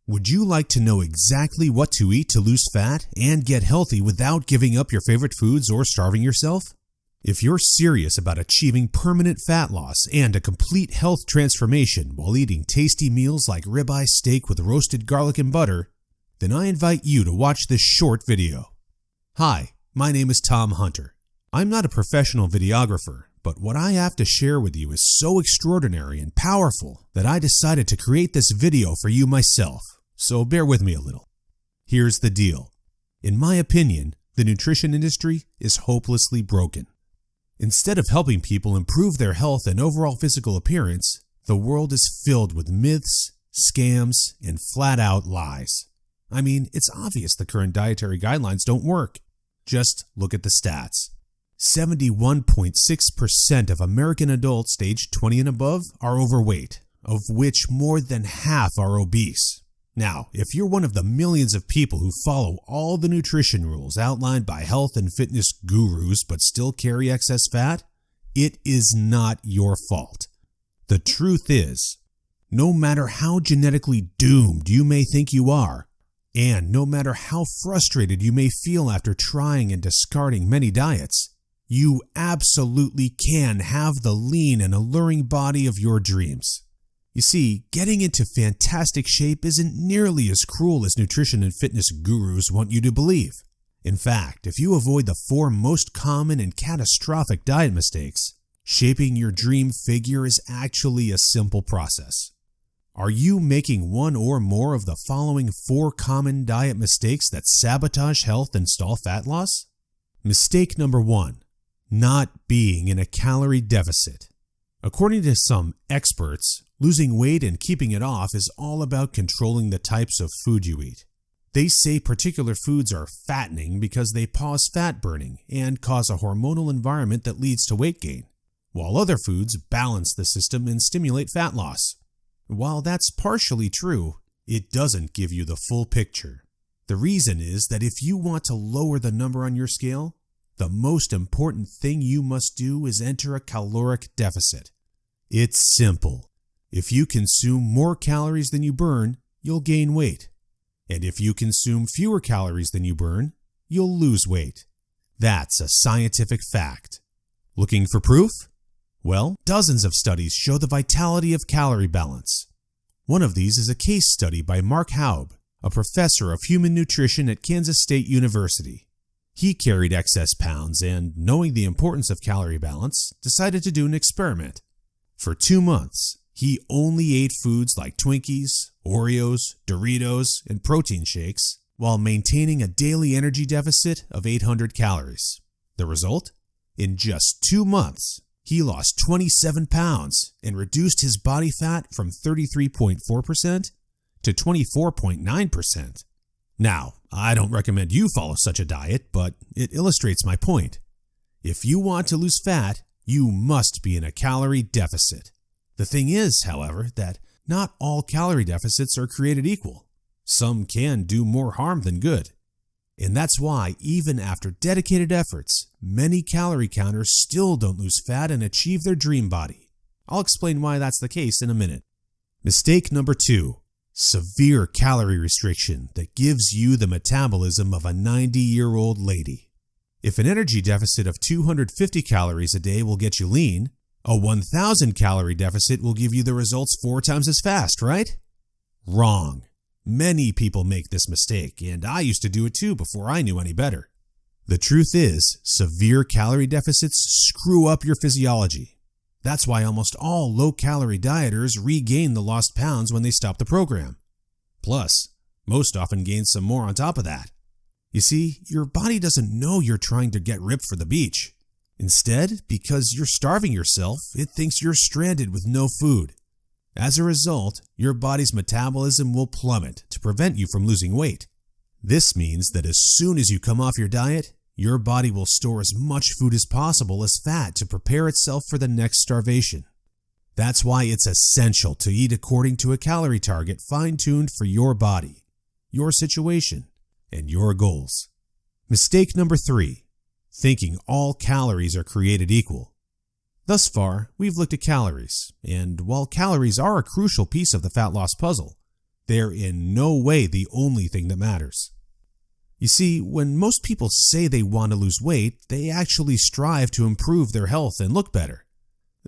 Would you like to know exactly what to eat to lose fat and get healthy without giving up your favorite foods or starving yourself? If you're serious about achieving permanent fat loss and a complete health transformation while eating tasty meals like ribeye steak with roasted garlic and butter, then I invite you to watch this short video. Hi, my name is Tom Hunter. I'm not a professional videographer, but what I have to share with you is so extraordinary and powerful that I decided to create this video for you myself, so bear with me a little. Here's the deal. In my opinion, the nutrition industry is hopelessly broken. Instead of helping people improve their health and overall physical appearance, the world is filled with myths, scams, and flat-out lies. I mean, it's obvious the current dietary guidelines don't work. Just look at the stats. 71.6% of American adults aged 20 and above are overweight, of which more than half are obese. Now, if you're one of the millions of people who follow all the nutrition rules outlined by health and fitness gurus but still carry excess fat, it is not your fault. The truth is, no matter how genetically doomed you may think you are, and no matter how frustrated you may feel after trying and discarding many diets, you absolutely can have the lean and alluring body of your dreams. You see, getting into fantastic shape isn't nearly as cruel as nutrition and fitness gurus want you to believe. In fact, if you avoid the 4 most common and catastrophic diet mistakes, shaping your dream figure is actually a simple process. Are you making one or more of the following 4 common diet mistakes that sabotage health and stall fat loss? Mistake number 1. Not being in a calorie deficit. According to some experts, losing weight and keeping it off is all about controlling the types of food you eat. They say particular foods are fattening because they pause fat burning and cause a hormonal environment that leads to weight gain, while other foods balance the system and stimulate fat loss. While that's partially true, it doesn't give you the full picture. The reason is that if you want to lower the number on your scale, the most important thing you must do is enter a caloric deficit. It's simple. If you consume more calories than you burn, you'll gain weight. And if you consume fewer calories than you burn, you'll lose weight. That's a scientific fact. Looking for proof? Well, dozens of studies show the vitality of calorie balance. One of these is a case study by Mark Haub, a professor of human nutrition at Kansas State University. He carried excess pounds and, knowing the importance of calorie balance, decided to do an experiment. For 2 months, he only ate foods like Twinkies, Oreos, Doritos, and protein shakes while maintaining a daily energy deficit of 800 calories. The result? In just 2 months, he lost 27 pounds and reduced his body fat from 33.4% to 24.9%. Now, I don't recommend you follow such a diet, but it illustrates my point. If you want to lose fat, you must be in a calorie deficit. The thing is, however, that not all calorie deficits are created equal. Some can do more harm than good. And that's why, even after dedicated efforts, many calorie counters still don't lose fat and achieve their dream body. I'll explain why that's the case in a minute. Mistake number 2. Severe calorie restriction that gives you the metabolism of a 90-year-old lady. If an energy deficit of 250 calories a day will get you lean, a 1,000 calorie deficit will give you the results 4 times as fast, right? Wrong. Many people make this mistake, and I used to do it too before I knew any better. The truth is, severe calorie deficits screw up your physiology. That's why almost all low-calorie dieters regain the lost pounds when they stop the program. Plus, most often gain some more on top of that. You see, your body doesn't know you're trying to get ripped for the beach. Instead, because you're starving yourself, it thinks you're stranded with no food. As a result, your body's metabolism will plummet to prevent you from losing weight. This means that as soon as you come off your diet, your body will store as much food as possible as fat to prepare itself for the next starvation. That's why it's essential to eat according to a calorie target fine-tuned for your body, your situation, and your goals. Mistake number 3. Thinking all calories are created equal. Thus far, we've looked at calories, and while calories are a crucial piece of the fat loss puzzle, they're in no way the only thing that matters. You see, when most people say they want to lose weight, they actually strive to improve their health and look better.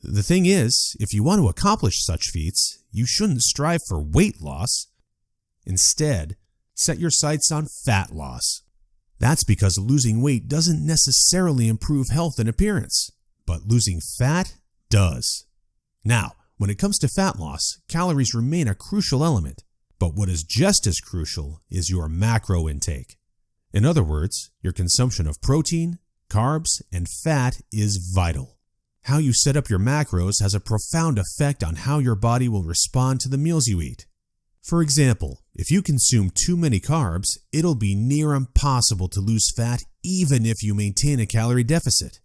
The thing is, if you want to accomplish such feats, you shouldn't strive for weight loss. Instead, set your sights on fat loss. That's because losing weight doesn't necessarily improve health and appearance, but losing fat does. Now, when it comes to fat loss, calories remain a crucial element, but what is just as crucial is your macro intake. In other words, your consumption of protein, carbs, and fat is vital. How you set up your macros has a profound effect on how your body will respond to the meals you eat. For example, if you consume too many carbs, it'll be near impossible to lose fat even if you maintain a calorie deficit.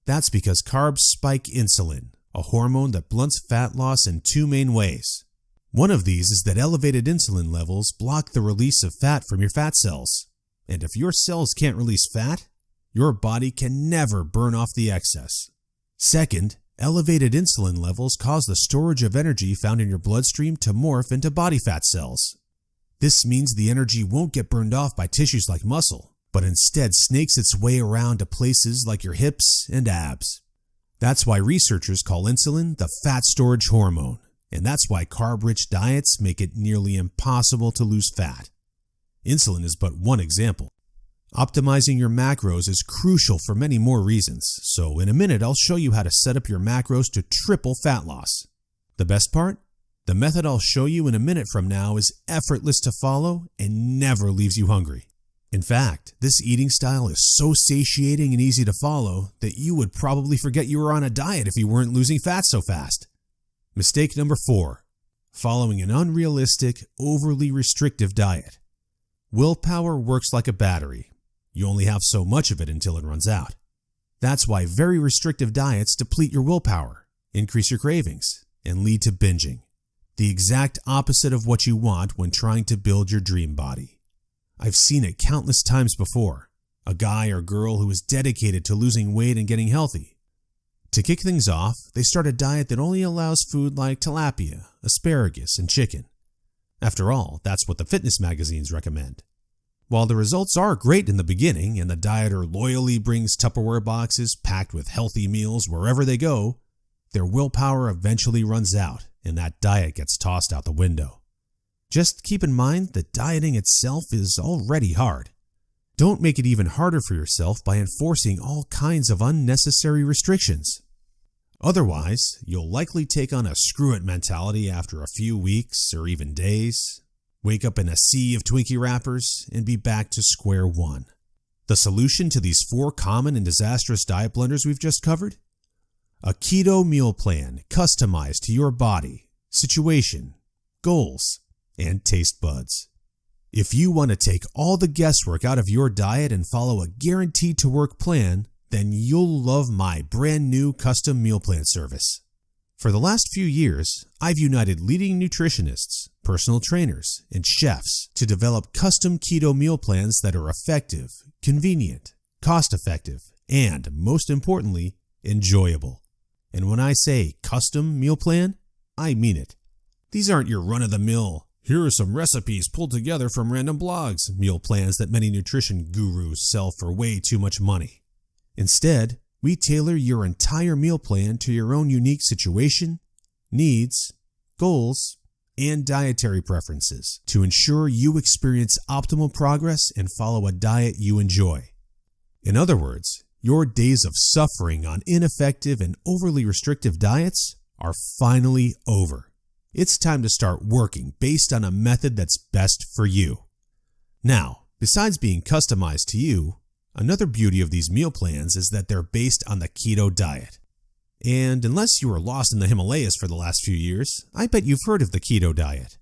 That's because carbs spike insulin, a hormone that blunts fat loss in two main ways. One of these is that elevated insulin levels block the release of fat from your fat cells. And if your cells can't release fat, your body can never burn off the excess. Second, elevated insulin levels cause the storage of energy found in your bloodstream to morph into body fat cells. This means the energy won't get burned off by tissues like muscle, but instead snakes its way around to places like your hips and abs. That's why researchers call insulin the fat storage hormone, and that's why carb-rich diets make it nearly impossible to lose fat. Insulin is but one example. Optimizing your macros is crucial for many more reasons, so in a minute I'll show you how to set up your macros to triple fat loss. The best part? The method I'll show you in a minute from now is effortless to follow and never leaves you hungry. In fact, this eating style is so satiating and easy to follow that you would probably forget you were on a diet if you weren't losing fat so fast. Mistake number 4. Following an unrealistic, overly restrictive diet. Willpower works like a battery. You only have so much of it until it runs out. That's why very restrictive diets deplete your willpower, increase your cravings, and lead to binging. The exact opposite of what you want when trying to build your dream body. I've seen it countless times before. A guy or girl who is dedicated to losing weight and getting healthy. To kick things off, they start a diet that only allows food like tilapia, asparagus, and chicken. After all, that's what the fitness magazines recommend. While the results are great in the beginning and the dieter loyally brings Tupperware boxes packed with healthy meals wherever they go, their willpower eventually runs out and that diet gets tossed out the window. Just keep in mind that dieting itself is already hard. Don't make it even harder for yourself by enforcing all kinds of unnecessary restrictions. Otherwise, you'll likely take on a screw-it mentality after a few weeks or even days, wake up in a sea of Twinkie wrappers, and be back to square one. The solution to these 4 common and disastrous diet blunders we've just covered? A keto meal plan customized to your body, situation, goals, and taste buds. If you want to take all the guesswork out of your diet and follow a guaranteed-to-work plan, then you'll love my brand new custom meal plan service. For the last few years, I've united leading nutritionists, personal trainers, and chefs to develop custom keto meal plans that are effective, convenient, cost-effective, and, most importantly, enjoyable. And when I say custom meal plan, I mean it. These aren't your run-of-the-mill, here are some recipes pulled together from random blogs meal plans that many nutrition gurus sell for way too much money. Instead, we tailor your entire meal plan to your own unique situation, needs, goals, and dietary preferences to ensure you experience optimal progress and follow a diet you enjoy. In other words, your days of suffering on ineffective and overly restrictive diets are finally over. It's time to start working based on a method that's best for you. Now, besides being customized to you, another beauty of these meal plans is that they're based on the keto diet. And unless you were lost in the Himalayas for the last few years, I bet you've heard of the keto diet.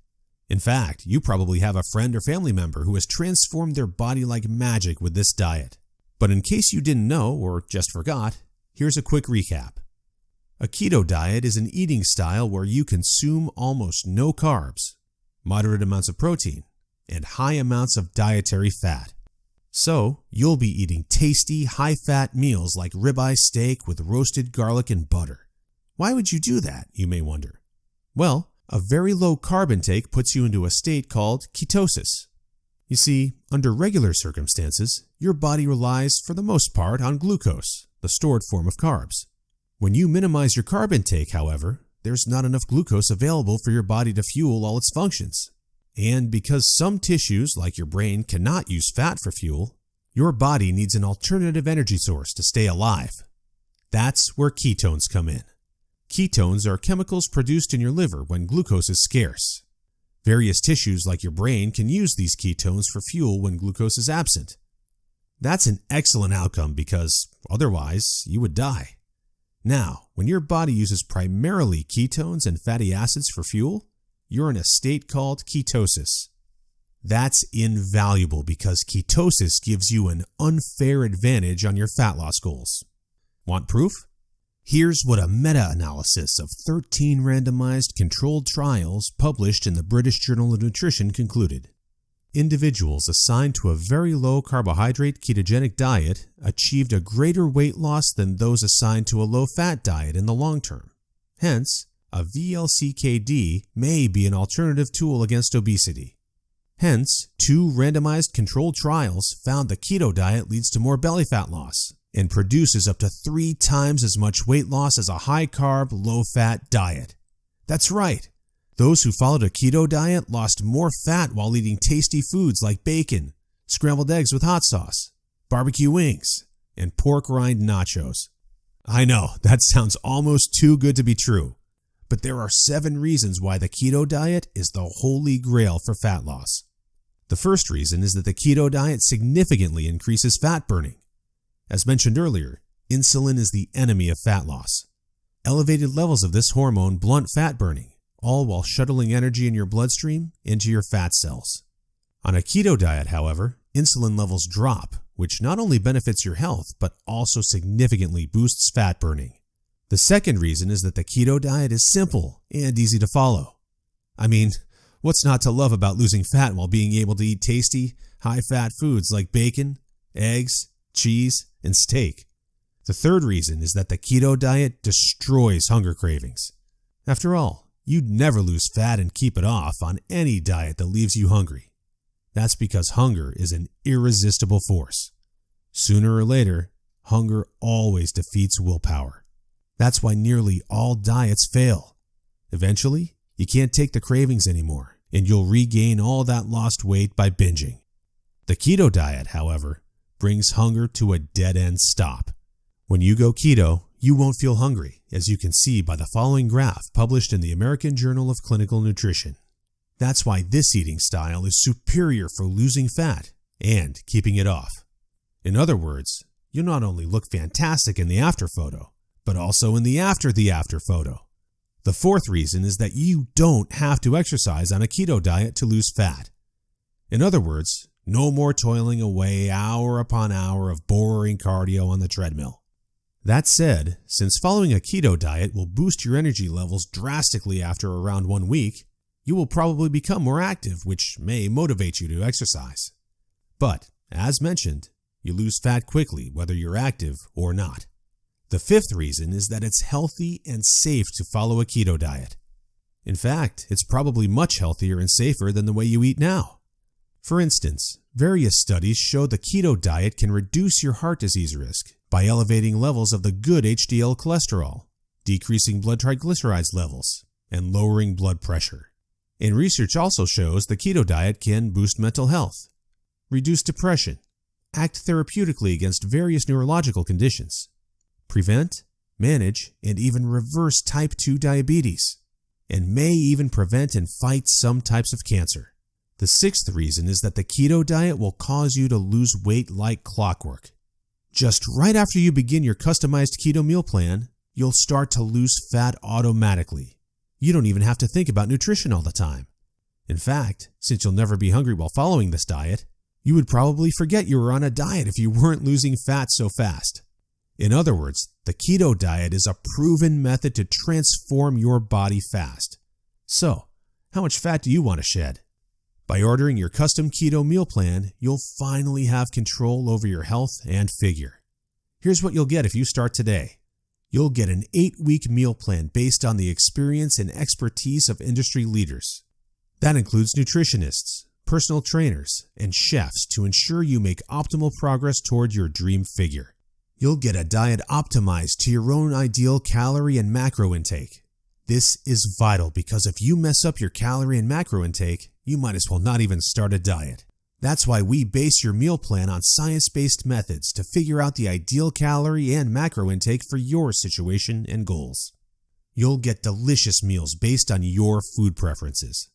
In fact, you probably have a friend or family member who has transformed their body like magic with this diet. But in case you didn't know or just forgot, here's a quick recap. A keto diet is an eating style where you consume almost no carbs, moderate amounts of protein, and high amounts of dietary fat. So, you'll be eating tasty, high-fat meals like ribeye steak with roasted garlic and butter. Why would you do that, you may wonder? Well, A very low carb intake puts you into a state called ketosis. You see, under regular circumstances, your body relies for the most part on glucose, the stored form of carbs. When you minimize your carb intake, however, there's not enough glucose available for your body to fuel all its functions. And because some tissues, like your brain, cannot use fat for fuel, your body needs an alternative energy source to stay alive. That's where ketones come in. Ketones are chemicals produced in your liver when glucose is scarce. Various tissues like your brain can use these ketones for fuel when glucose is absent. That's an excellent outcome because otherwise you would die. Now, when your body uses primarily ketones and fatty acids for fuel, you're in a state called ketosis. That's invaluable because ketosis gives you an unfair advantage on your fat loss goals. Want proof? Here's what a meta-analysis of 13 randomized controlled trials published in the British Journal of Nutrition concluded. Individuals assigned to a very low carbohydrate ketogenic diet achieved a greater weight loss than those assigned to a low-fat diet in the long term. Hence, a VLCKD may be an alternative tool against obesity. Hence, 2 randomized controlled trials found the keto diet leads to more belly fat loss and produces up to 3 times as much weight loss as a high-carb, low-fat diet. That's right. Those who followed a keto diet lost more fat while eating tasty foods like bacon, scrambled eggs with hot sauce, barbecue wings, and pork rind nachos. I know, that sounds almost too good to be true, but there are 7 reasons why the keto diet is the holy grail for fat loss. The first reason is that the keto diet significantly increases fat burning. As mentioned earlier, insulin is the enemy of fat loss. Elevated levels of this hormone blunt fat burning, all while shuttling energy in your bloodstream into your fat cells. On a keto diet, however, insulin levels drop, which not only benefits your health, but also significantly boosts fat burning. The second reason is that the keto diet is simple and easy to follow. I mean, what's not to love about losing fat while being able to eat tasty, high-fat foods like bacon, eggs, cheese, and steak? The third reason is that the keto diet destroys hunger cravings. After all, you'd never lose fat and keep it off on any diet that leaves you hungry. That's because hunger is an irresistible force. Sooner or later, hunger always defeats willpower. That's why nearly all diets fail. Eventually, you can't take the cravings anymore, and you'll regain all that lost weight by binging. The keto diet, however, brings hunger to a dead-end stop. When you go keto, you won't feel hungry, as you can see by the following graph published in the American Journal of Clinical Nutrition. That's why this eating style is superior for losing fat and keeping it off. In other words, you'll not only look fantastic in the after photo, but also in the after photo. The fourth reason is that you don't have to exercise on a keto diet to lose fat. In other words, no more toiling away hour upon hour of boring cardio on the treadmill. That said, since following a keto diet will boost your energy levels drastically after around 1 week, you will probably become more active, which may motivate you to exercise. But, as mentioned, you lose fat quickly whether you're active or not. The fifth reason is that it's healthy and safe to follow a keto diet. In fact, it's probably much healthier and safer than the way you eat now. For instance, various studies show the keto diet can reduce your heart disease risk by elevating levels of the good HDL cholesterol, decreasing blood triglycerides levels, and lowering blood pressure. And research also shows the keto diet can boost mental health, reduce depression, act therapeutically against various neurological conditions, prevent, manage, and even reverse type 2 diabetes, and may even prevent and fight some types of cancer. The sixth reason is that the keto diet will cause you to lose weight like clockwork. Just right after you begin your customized keto meal plan, you'll start to lose fat automatically. You don't even have to think about nutrition all the time. In fact, since you'll never be hungry while following this diet, you would probably forget you were on a diet if you weren't losing fat so fast. In other words, the keto diet is a proven method to transform your body fast. So, how much fat do you want to shed? By ordering your custom keto meal plan, you'll finally have control over your health and figure. Here's what you'll get if you start today. You'll get an 8-week meal plan based on the experience and expertise of industry leaders. That includes nutritionists, personal trainers, and chefs to ensure you make optimal progress toward your dream figure. You'll get a diet optimized to your own ideal calorie and macro intake. This is vital because if you mess up your calorie and macro intake, you might as well not even start a diet. That's why we base your meal plan on science-based methods to figure out the ideal calorie and macro intake for your situation and goals. You'll get delicious meals based on your food preferences.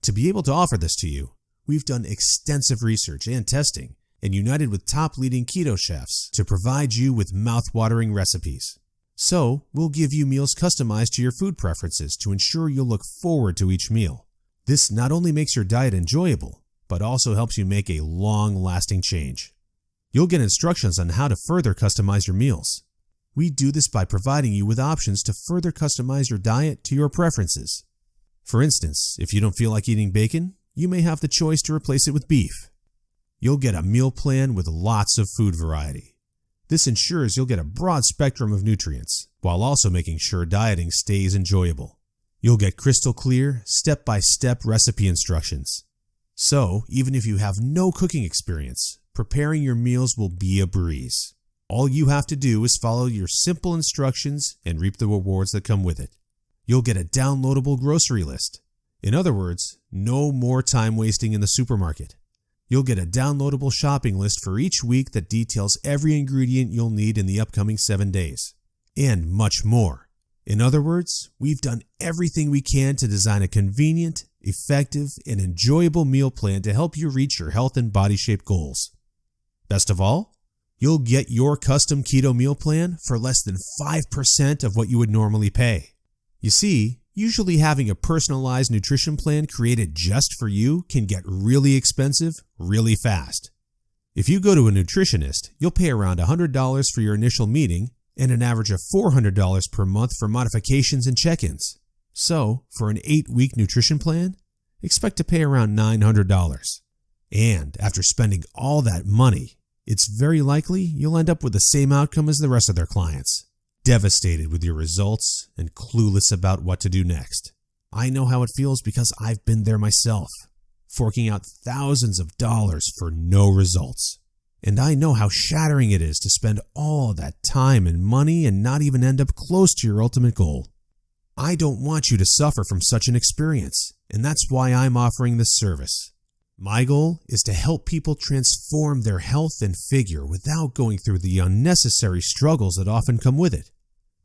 To be able to offer this to you, we've done extensive research and testing and united with top leading keto chefs to provide you with mouth-watering recipes. So, we'll give you meals customized to your food preferences to ensure you'll look forward to each meal. This not only makes your diet enjoyable, but also helps you make a long-lasting change. You'll get instructions on how to further customize your meals. We do this by providing you with options to further customize your diet to your preferences. For instance, if you don't feel like eating bacon, you may have the choice to replace it with beef. You'll get a meal plan with lots of food variety. This ensures you'll get a broad spectrum of nutrients, while also making sure dieting stays enjoyable. You'll get crystal clear, step-by-step recipe instructions. So, even if you have no cooking experience, preparing your meals will be a breeze. All you have to do is follow your simple instructions and reap the rewards that come with it. You'll get a downloadable grocery list. In other words, no more time wasting in the supermarket. You'll get a downloadable shopping list for each week that details every ingredient you'll need in the upcoming 7 days. And much more. In other words, we've done everything we can to design a convenient, effective, and enjoyable meal plan to help you reach your health and body shape goals. Best of all, you'll get your custom keto meal plan for less than 5% of what you would normally pay. You see, usually having a personalized nutrition plan created just for you can get really expensive really fast. If you go to a nutritionist, you'll pay around $100 for your initial meeting and an average of $400 per month for modifications and check-ins. So, for an 8-week nutrition plan, expect to pay around $900. And after spending all that money, it's very likely you'll end up with the same outcome as the rest of their clients. Devastated with your results and clueless about what to do next. I know how it feels because I've been there myself, forking out thousands of dollars for no results. And I know how shattering it is to spend all that time and money and not even end up close to your ultimate goal. I don't want you to suffer from such an experience, and that's why I'm offering this service. My goal is to help people transform their health and figure without going through the unnecessary struggles that often come with it.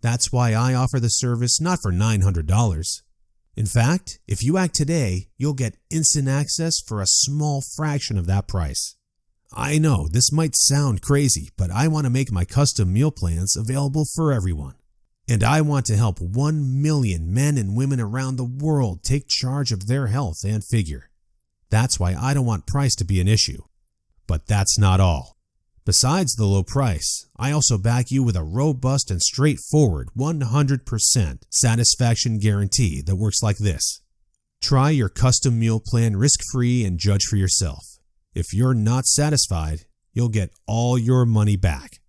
That's why I offer the service not for $900. In fact, if you act today, you'll get instant access for a small fraction of that price. I know this might sound crazy, but I want to make my custom meal plans available for everyone. And I want to help 1 million men and women around the world take charge of their health and figure. That's why I don't want price to be an issue. But that's not all. Besides the low price, I also back you with a robust and straightforward 100% satisfaction guarantee that works like this. Try your custom meal plan risk-free and judge for yourself. If you're not satisfied, you'll get all your money back.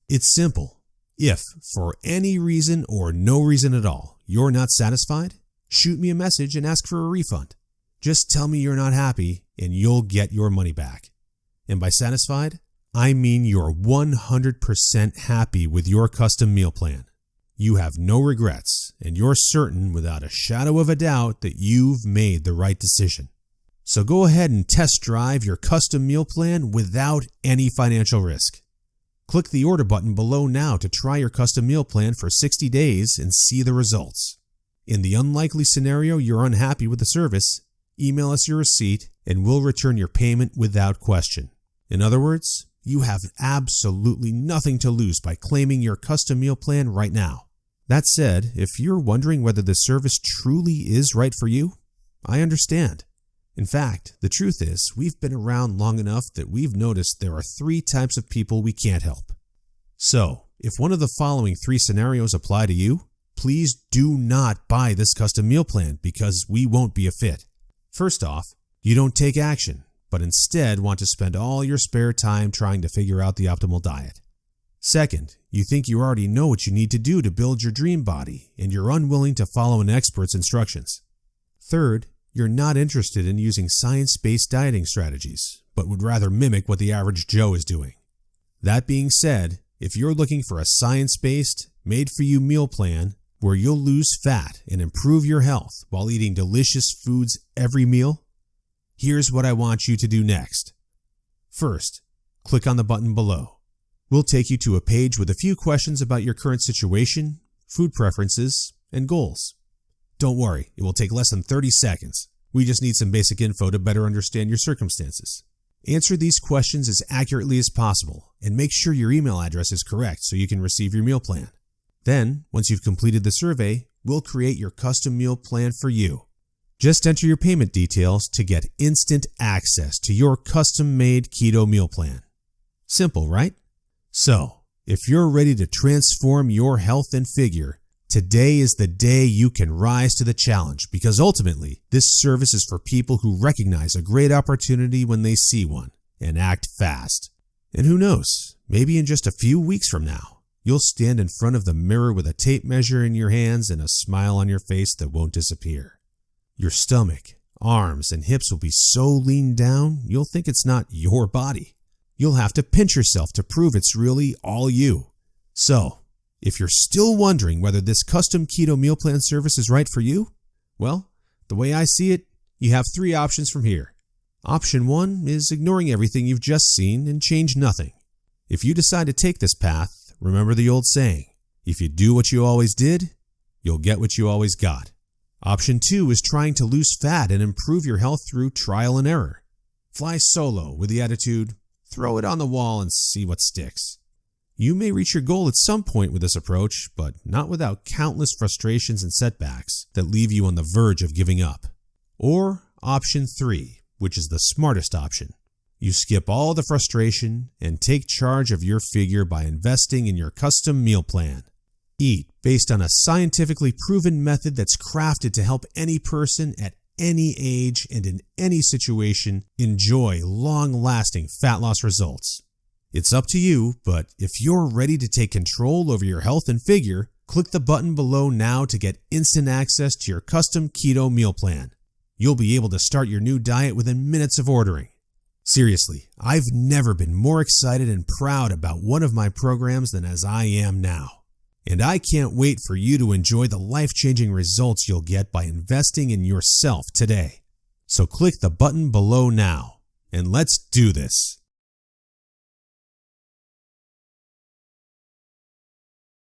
It's simple. If, for any reason or no reason at all, you're not satisfied, shoot me a message and ask for a refund. Just tell me you're not happy and you'll get your money back. And by satisfied, I mean you're 100% happy with your custom meal plan. You have no regrets and you're certain without a shadow of a doubt that you've made the right decision. So go ahead and test drive your custom meal plan without any financial risk. Click the order button below now to try your custom meal plan for 60 days and see the results. In the unlikely scenario you're unhappy with the service, email us your receipt and we'll return your payment without question. In other words, you have absolutely nothing to lose by claiming your custom meal plan right now. That said, if you're wondering whether the service truly is right for you, I understand. In fact, the truth is, we've been around long enough that we've noticed there are 3 types of people we can't help. So, if one of the following 3 scenarios apply to you, please do not buy this custom meal plan because we won't be a fit. First off, you don't take action, but instead want to spend all your spare time trying to figure out the optimal diet. Second, you think you already know what you need to do to build your dream body, and you're unwilling to follow an expert's instructions. Third, you're not interested in using science-based dieting strategies, but would rather mimic what the average Joe is doing. That being said, if you're looking for a science-based, made-for-you meal plan where you'll lose fat and improve your health while eating delicious foods every meal, here's what I want you to do next. First, click on the button below. We'll take you to a page with a few questions about your current situation, food preferences, and goals. Don't worry, it will take less than 30 seconds. We just need some basic info to better understand your circumstances. Answer these questions as accurately as possible and make sure your email address is correct so you can receive your meal plan. Then, once you've completed the survey, we'll create your custom meal plan for you. Just enter your payment details to get instant access to your custom-made keto meal plan. Simple, right? So, if you're ready to transform your health and figure, today is the day you can rise to the challenge, because ultimately, this service is for people who recognize a great opportunity when they see one and act fast. And who knows, maybe in just a few weeks from now, you'll stand in front of the mirror with a tape measure in your hands and a smile on your face that won't disappear. Your stomach, arms, and hips will be so lean down, you'll think it's not your body. You'll have to pinch yourself to prove it's really all you. So, if you're still wondering whether this custom keto meal plan service is right for you, well, the way I see it, you have 3 options from here. Option 1 is ignoring everything you've just seen and change nothing. If you decide to take this path, remember the old saying, if you do what you always did, you'll get what you always got. Option 2 is trying to lose fat and improve your health through trial and error. Fly solo with the attitude, throw it on the wall and see what sticks. You may reach your goal at some point with this approach, but not without countless frustrations and setbacks that leave you on the verge of giving up. Or option 3, which is the smartest option. You skip all the frustration and take charge of your figure by investing in your custom meal plan. Eat based on a scientifically proven method that's crafted to help any person at any age and in any situation enjoy long-lasting fat loss results. It's up to you, but if you're ready to take control over your health and figure, click the button below now to get instant access to your custom keto meal plan. You'll be able to start your new diet within minutes of ordering. Seriously, I've never been more excited and proud about one of my programs than as I am now. And I can't wait for you to enjoy the life-changing results you'll get by investing in yourself today. So click the button below now, and let's do this.